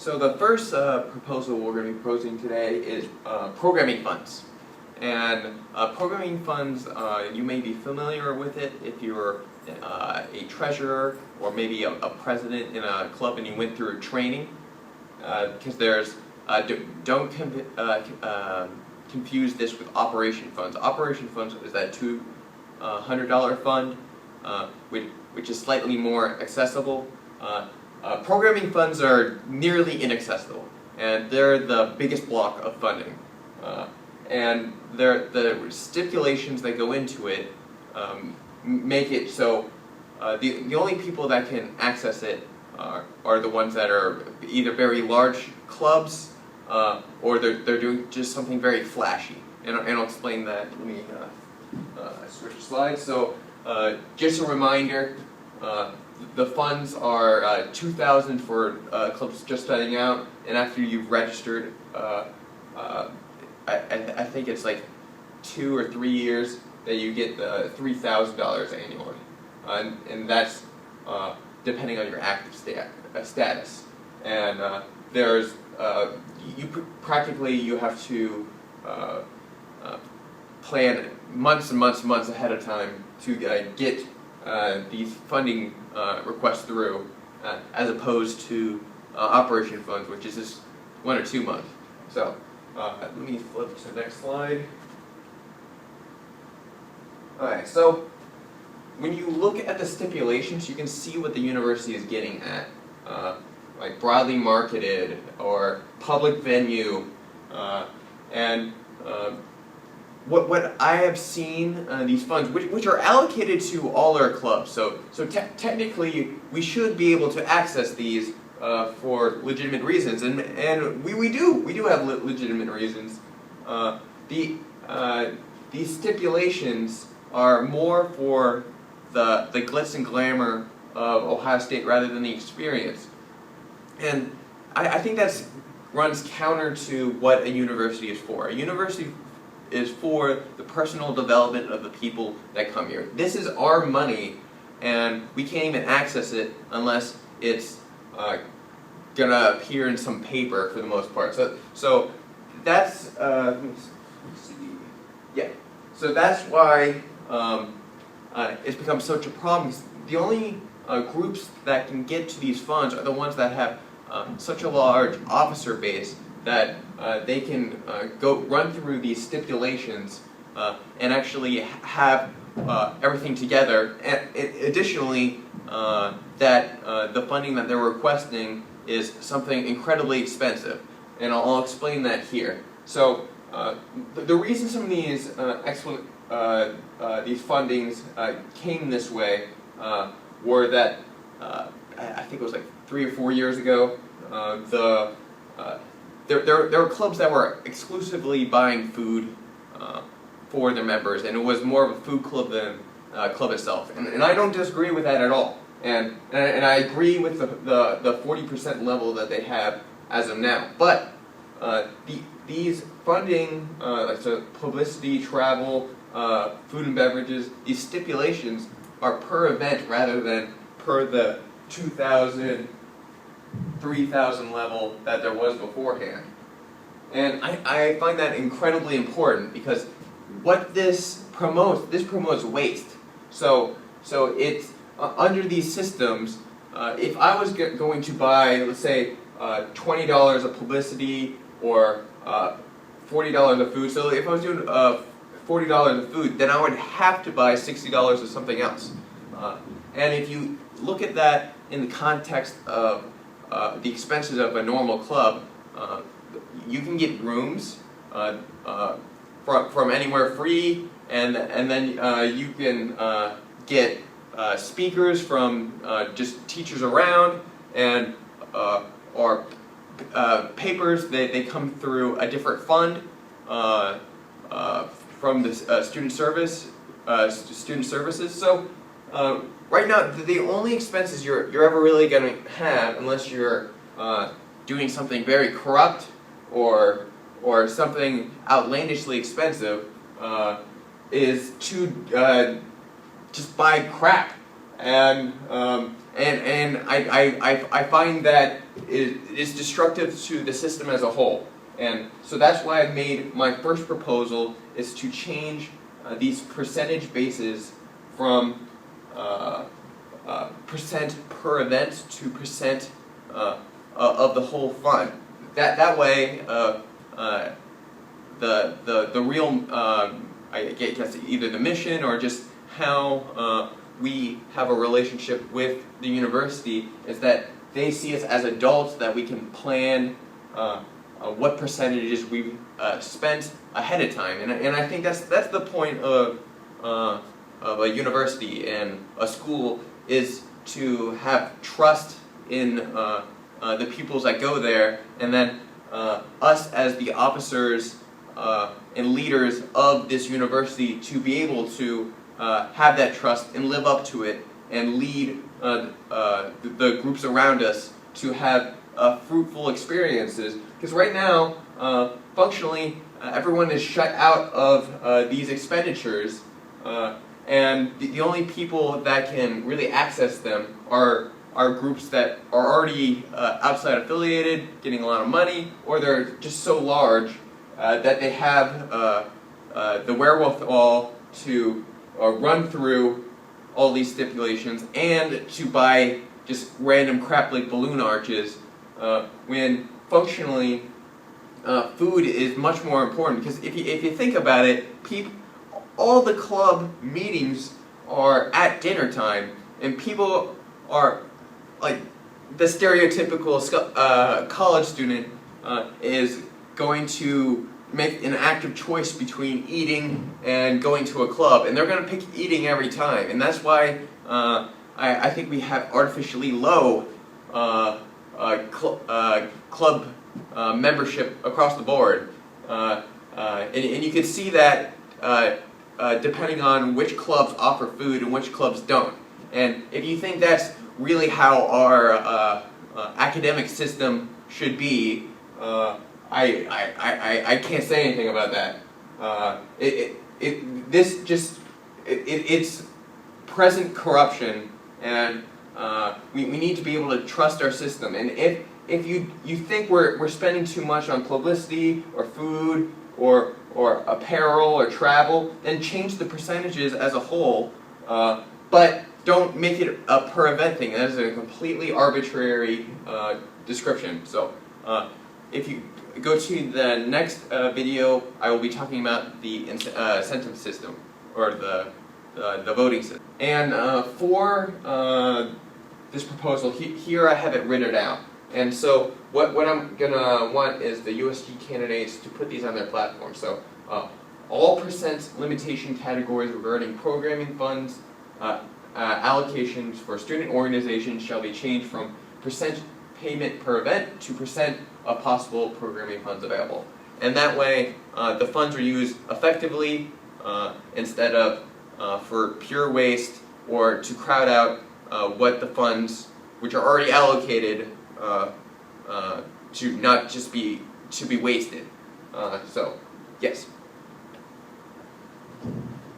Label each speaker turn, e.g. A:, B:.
A: So the first proposal we're going to be proposing today is programming funds. And programming funds, you may be familiar with it if you're a treasurer or maybe a president in a club and you went through training. Because there's, don't confuse this with operation funds. Operation funds is that $200 fund, which is slightly more accessible. Programming funds are nearly inaccessible, and they're the biggest block of funding. And the stipulations that go into it make it so the only people that can access it are the ones that are either very large clubs or they're doing just something very flashy. And I'll explain that. Let me switch slides. So just a reminder, the funds are $2,000 for clubs just starting out, and after you've registered, I think it's like 2 or 3 years that you get the $3,000 annually, and that's depending on your active status. And there's practically you have to plan months and months and months ahead of time to get these funding requests through, as opposed to operation funds, which is just 1 or 2 months. So let me flip to the next slide. Alright, so when you look at the stipulations, you can see what the university is getting at, like broadly marketed or public venue, and what I have seen these funds, which are allocated to all our clubs, so technically we should be able to access these for legitimate reasons, and we do have legitimate reasons. These stipulations are more for the glitz and glamour of Ohio State rather than the experience, and I think that runs counter to what a university is for. A university is for the personal development of the people that come here. This is our money, and we can't even access it unless it's gonna appear in some paper for the most part. So that's let me see. Yeah. So that's why it's become such a problem. The only groups that can get to these funds are the ones that have such a large officer base that they can go run through these stipulations and actually have everything together. And additionally, that the funding that they're requesting is something incredibly expensive, and I'll explain that here. So the reason some of these these fundings came this way were that I think it was like 3 or 4 years ago, there were clubs that were exclusively buying food for their members, and it was more of a food club than club itself. And I don't disagree with that at all. And I agree with the 40% level that they have as of now. But these funding, like so publicity, travel, food and beverages, these stipulations are per event rather than per the 2,000, 3,000 level that there was beforehand. And I find that incredibly important because what this promotes waste. So it's under these systems, if I was going to buy, let's say, $20 of publicity or $40 of food, so if I was doing $40 of food, then I would have to buy $60 of something else. And if you look at that in the context of the expenses of a normal club, you can get rooms from anywhere free, and then you can get speakers from just teachers around, and or papers. They come through a different fund from the student services. So right now, the only expenses you're ever really going to have, unless you're doing something very corrupt or something outlandishly expensive, is to just buy crap I find that it's destructive to the system as a whole. And so that's why I've made my first proposal is to change these percentage bases from percent per event to percent of the whole fund. That way, the real I guess either the mission or just how we have a relationship with the university is that they see us as adults, that we can plan what percentages we've spent ahead of time, and I think that's the point of a university and a school, is to have trust in the pupils that go there, and then us as the officers and leaders of this university to be able to have that trust and live up to it and lead the groups around us to have fruitful experiences. Because right now, functionally, everyone is shut out of these expenditures, and the only people that can really access them are groups that are already outside affiliated, getting a lot of money, or they're just so large that they have the wherewithal to run through all these stipulations and to buy just random crap like balloon arches, when functionally food is much more important. Because if you think about it, all the club meetings are at dinner time, and people are like, the stereotypical college student is going to make an active choice between eating and going to a club, and they're going to pick eating every time, and that's why I think we have artificially low club membership across the board, and you can see that depending on which clubs offer food and which clubs don't. And if you think that's really how our academic system should be, I can't say anything about that. It's present corruption, and we need to be able to trust our system. And if you think we're spending too much on publicity or food or apparel or travel, then change the percentages as a whole, but don't make it a per event thing. That is a completely arbitrary description. So if you go to the next video, I will be talking about the incentive system, or the voting system. And for this proposal, here I have it written out. And so what I'm going to want is the USG candidates to put these on their platform. So all percent limitation categories regarding programming funds, allocations for student organizations shall be changed from percent payment per event to percent of possible programming funds available. And that way, the funds are used effectively instead of for pure waste, or to crowd out what the funds, which are already allocated, to not just be wasted. So, yes.